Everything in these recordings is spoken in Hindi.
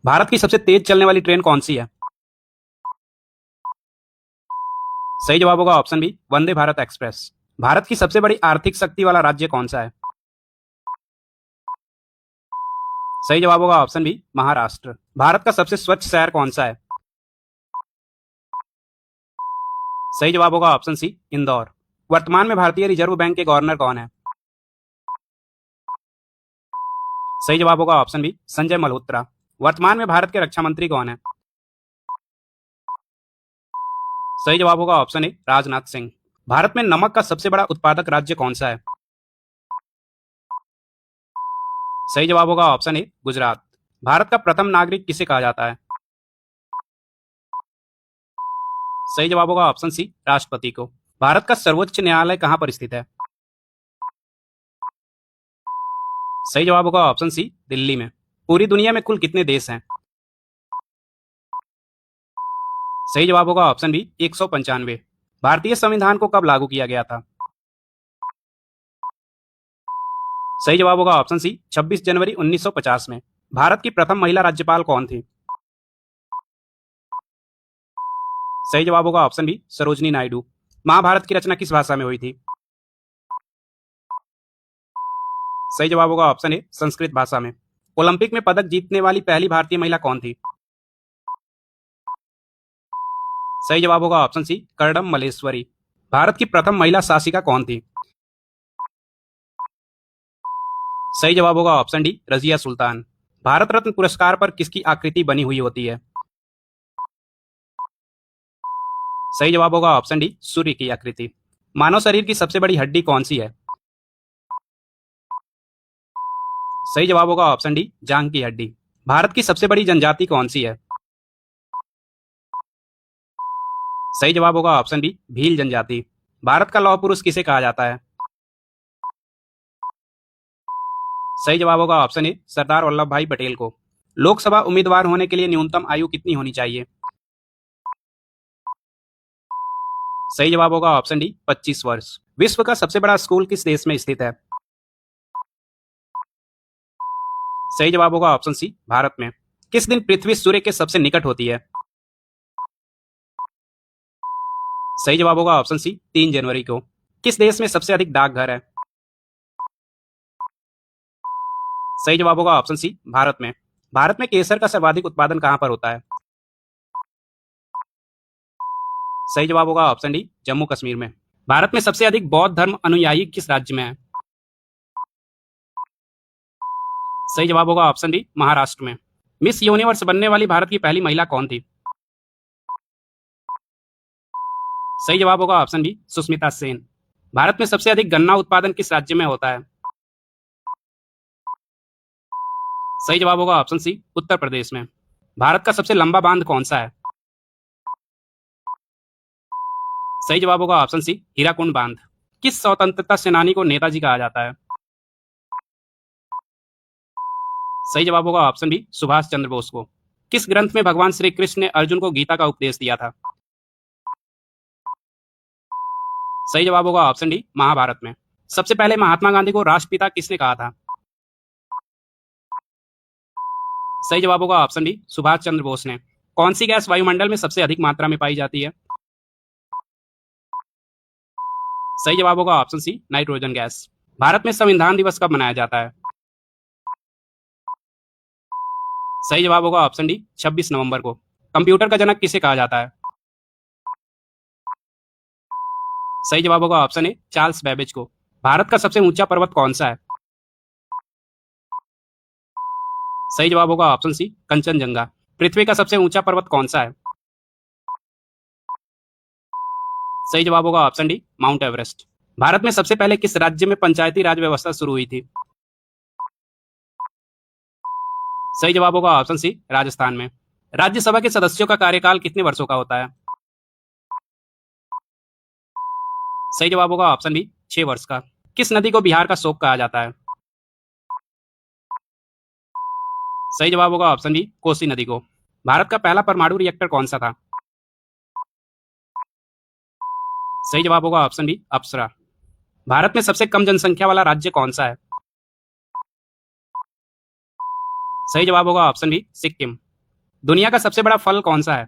भारत की सबसे तेज चलने वाली ट्रेन कौन सी है? सही जवाब होगा option B, Vande Bharat express. Bharat की सबसे बड़ी आर्थिक शक्ति वाला राज्य कौन सा है? सही जवाब होगा ऑप्शन बी, महाराष्ट्र। भारत का सबसे स्वच्छ शहर कौन सा है? सही जवाब होगा ऑप्शन सी, इंदौर। वर्तमान में भारतीय रिजर्व बैंक के गवर्नर कौन है? सही जवाब होगा ऑप्शन बी, संजय मल्होत्रा। वर्तमान में भारत के रक्षा मंत्री कौन है? सही जवाब होगा ऑप्शन ए, राजनाथ सिंह। भारत में नमक का सबसे बड़ा उत्पादक राज्य कौन सा है? सही जवाब होगा ऑप्शन ए, गुजरात। भारत का प्रथम नागरिक किसे कहा जाता है? सही जवाब होगा ऑप्शन सी, राष्ट्रपति को। भारत का सर्वोच्च न्यायालय कहां पर स्थित है? सही जवाब होगा ऑप्शन सी, दिल्ली में। पूरी दुनिया में कुल कितने देश हैं? सही जवाब होगा ऑप्शन बी, 195। भारतीय संविधान को कब लागू किया गया था? सही जवाब होगा ऑप्शन सी, 26 जनवरी 1950 में। भारत की प्रथम महिला राज्यपाल कौन थी? सही जवाब होगा ऑप्शन बी, सरोजनी नायडू। महाभारत की रचना किस भाषा में हुई थी? सही जवाब होगा ऑप्शन ए, संस्कृत भाषा में। ओलंपिक में पदक जीतने वाली पहली भारतीय महिला कौन थी? सही जवाब होगा ऑप्शन सी, कर्णम मल्लेश्वरी। भारत की प्रथम महिला शासिका कौन थी? सही जवाब होगा ऑप्शन डी, रजिया सुल्तान। भारत रत्न पुरस्कार पर किसकी आकृति बनी हुई होती है? सही जवाब होगा ऑप्शन डी, सूर्य की आकृति। मानव शरीर की सबसे बड़ी हड्डी कौन सी है? सही जवाब होगा ऑप्शन डी, जांघ की हड्डी। भारत की सबसे बड़ी जनजाति कौन सी है? सही जवाब होगा ऑप्शन बी, भील जनजाति। भारत का लौह पुरुष किसे कहा जाता है? सही जवाब होगा ऑप्शन ए, सरदार वल्लभ भाई पटेल को। लोकसभा उम्मीदवार होने के लिए न्यूनतम आयु कितनी होनी चाहिए? सही जवाब होगा ऑप्शन डी, 25 वर्ष। विश्व का सबसे बड़ा स्कूल किस देश में स्थित है? सही जवाब होगा ऑप्शन सी, भारत में। किस दिन पृथ्वी सूर्य के सबसे निकट होती है? सही जवाब होगा ऑप्शन सी, 3 जनवरी को। किस देश में सबसे अधिक डाकघर है? सही जवाब होगा ऑप्शन सी, भारत में। भारत में केसर का सर्वाधिक उत्पादन कहां पर होता है? सही जवाब होगा ऑप्शन डी, जम्मू कश्मीर में। भारत में सबसे अधिक बौद्ध धर्म अनुयायी किस राज्य में है? सही जवाब होगा ऑप्शन डी, महाराष्ट्र में। मिस यूनिवर्स बनने वाली भारत की पहली महिला कौन थी? सही जवाब होगा ऑप्शन बी, सुष्मिता सेन। भारत में सबसे अधिक गन्ना उत्पादन किस राज्य में होता है? सही जवाब होगा ऑप्शन सी, उत्तर प्रदेश में। भारत का सबसे लंबा बांध कौन सा है? सही जवाब होगा ऑप्शन सी, हीराकुंड बांध। किस स्वतंत्रता सेनानी को नेताजी कहा जाता है? सही जवाब होगा ऑप्शन बी, सुभाष चंद्र बोस को। किस ग्रंथ में भगवान श्री कृष्ण ने अर्जुन को गीता का उपदेश दिया था? सही जवाब होगा ऑप्शन डी, महाभारत में। सबसे पहले महात्मा गांधी को राष्ट्रपिता किसने कहा था? सही जवाब होगा ऑप्शन डी, सुभाष चंद्र बोस ने। कौन सी गैस वायुमंडल में सबसे अधिक मात्रा में पाई जाती है? सही जवाब होगा option C, nitrogen gas. Bharat में संविधान दिवस कब मनाया जाता है? सही जवाब होगा ऑप्शन डी, 26 नवंबर को। कंप्यूटर का जनक किसे कहा जाता है? सही जवाब होगा ऑप्शन ए, चार्ल्स बेबेज को। भारत का सबसे ऊंचा पर्वत कौन सा है? सही जवाब होगा ऑप्शन सी, कंचनजंगा। पृथ्वी का सबसे ऊंचा पर्वत कौन सा है? सही जवाब होगा option D, mount Everest. Bharat में सबसे पहले किस राज्य में पंचायती राज व्यवस्था शुरू हुई थी? सही जवाब होगा ऑप्शन सी, राजस्थान में। राज्यसभा के सदस्यों का कार्यकाल कितने वर्षों का होता है? सही जवाब होगा ऑप्शन बी, 6 वर्ष का। किस नदी को बिहार का शोक कहा जाता है? सही जवाब होगा ऑप्शन बी, कोसी नदी को। भारत का पहला परमाणु रिएक्टर कौन सा था? सही जवाब होगा ऑप्शन बी, अप्सरा। भारत में सबसे कम जनसंख्या वाला राज्य कौन सा है? सही जवाब होगा ऑप्शन बी, सिक्किम। दुनिया का सबसे बड़ा फल कौन सा है?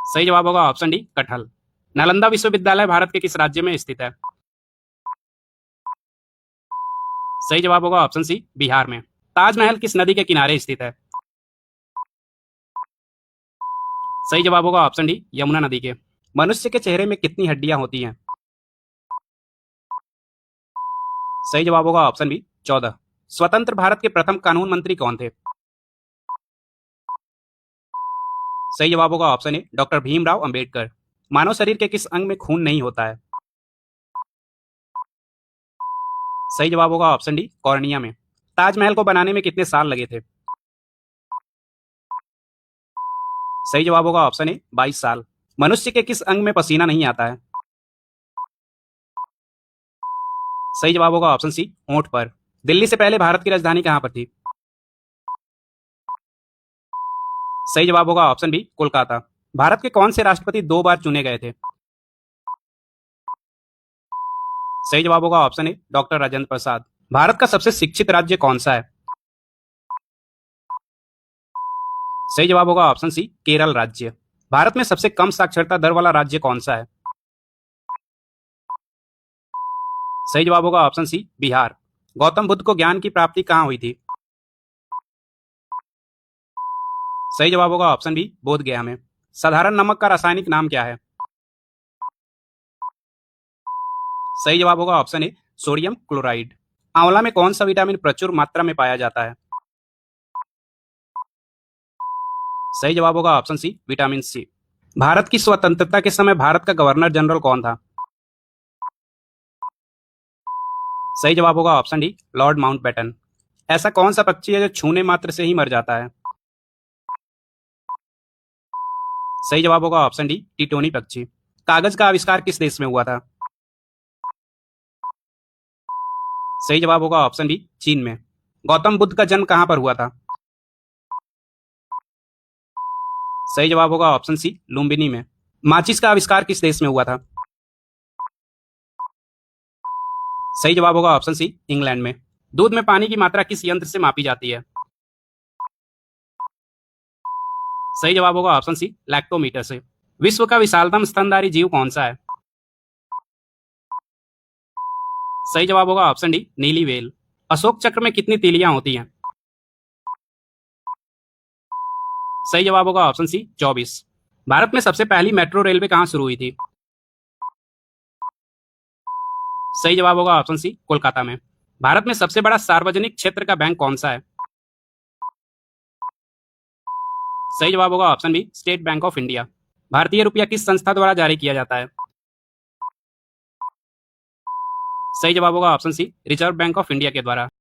सही जवाब होगा ऑप्शन डी, कटहल। नालंदा विश्वविद्यालय भारत के किस राज्य में स्थित है? सही जवाब होगा ऑप्शन सी, बिहार में। ताजमहल किस नदी के किनारे स्थित है? सही जवाब होगा ऑप्शन डी, यमुना नदी के। मनुष्य के चेहरे में कितनी हड्डियां होती हैं? सही जवाब होगा ऑप्शन बी, 14। स्वतंत्र भारत के प्रथम कानून मंत्री कौन थे? सही जवाब होगा option A, doctor Bhimrao Ambedkar. मानव शरीर के किस अंग में खून नहीं होता है? सही जवाब होगा ऑप्शन डी, कॉर्निया में। ताजमहल को बनाने में कितने साल लगे थे? सही जवाब होगा ऑप्शन ए, 22 साल। मनुष्य के किस अंग में पसीना नहीं आता है? सही जवाब होगा ऑप्शन सी, होंठ पर। दिल्ली से पहले भारत की राजधानी कहां पर थी? सही जवाब होगा ऑप्शन बी, कोलकाता। भारत के कौन से राष्ट्रपति 2 बार चुने गए थे? सही जवाब होगा option A, doctor Rajendra Prasad. Bharat का सबसे शिक्षित राज्य कौन सा है? सही जवाब होगा ऑप्शन सी, केरल राज्य। भारत में सबसे कम साक्षरता दर वाला राज्य कौन सा है? सही जवाब होगा ऑप्शन सी, बिहार। गौतम बुद्ध को ज्ञान की प्राप्ति कहां हुई थी? सही जवाब होगा ऑप्शन बी, बोध गया में। साधारण नमक का रासायनिक नाम क्या है? सही जवाब होगा ऑप्शन ए, सोडियम क्लोराइड। आंवला में कौन सा विटामिन प्रचुर मात्रा में पाया जाता है? सही जवाब होगा option C, vitamin C. Bharat की स्वतंत्रता के समय भारत का गवर्नर जनरल कौन था? सही जवाब होगा ऑप्शन डी, लॉर्ड माउंटबेटन। ऐसा कौन सा पक्षी है जो छूने मात्र से ही मर जाता है? सही जवाब होगा ऑप्शन डी, टिटोनी पक्षी। कागज का आविष्कार किस देश में हुआ था? सही जवाब होगा ऑप्शन डी, चीन में। गौतम बुद्ध का जन्म कहां पर हुआ था? सही जवाब होगा ऑप्शन सी, लुम्बिनी में। माचिस का आविष्कार किस देश में हुआ था? सही जवाब होगा ऑप्शन सी, इंग्लैंड में। दूध में पानी की मात्रा किस यंत्र से मापी जाती है? सही जवाब होगा ऑप्शन सी, लैक्टोमीटर से। विश्व का विशालतम स्तनधारी जीव कौन सा है? सही जवाब होगा ऑप्शन डी, नीली व्हेल। अशोक चक्र में कितनी तीलियां होती हैं? सही जवाब होगा ऑप्शन सी, 24। भारत में सबसे पहली मेट्रो रेलवे कहां शुरू हुई थी? सही जवाब होगा ऑप्शन सी, कोलकाता में। भारत में सबसे बड़ा सार्वजनिक क्षेत्र का बैंक कौन सा है? सही जवाब होगा option B, state bank of India. भारतीय रुपया किस संस्था द्वारा जारी किया जाता है? सही जवाब होगा option C, reserve bank of India के द्वारा।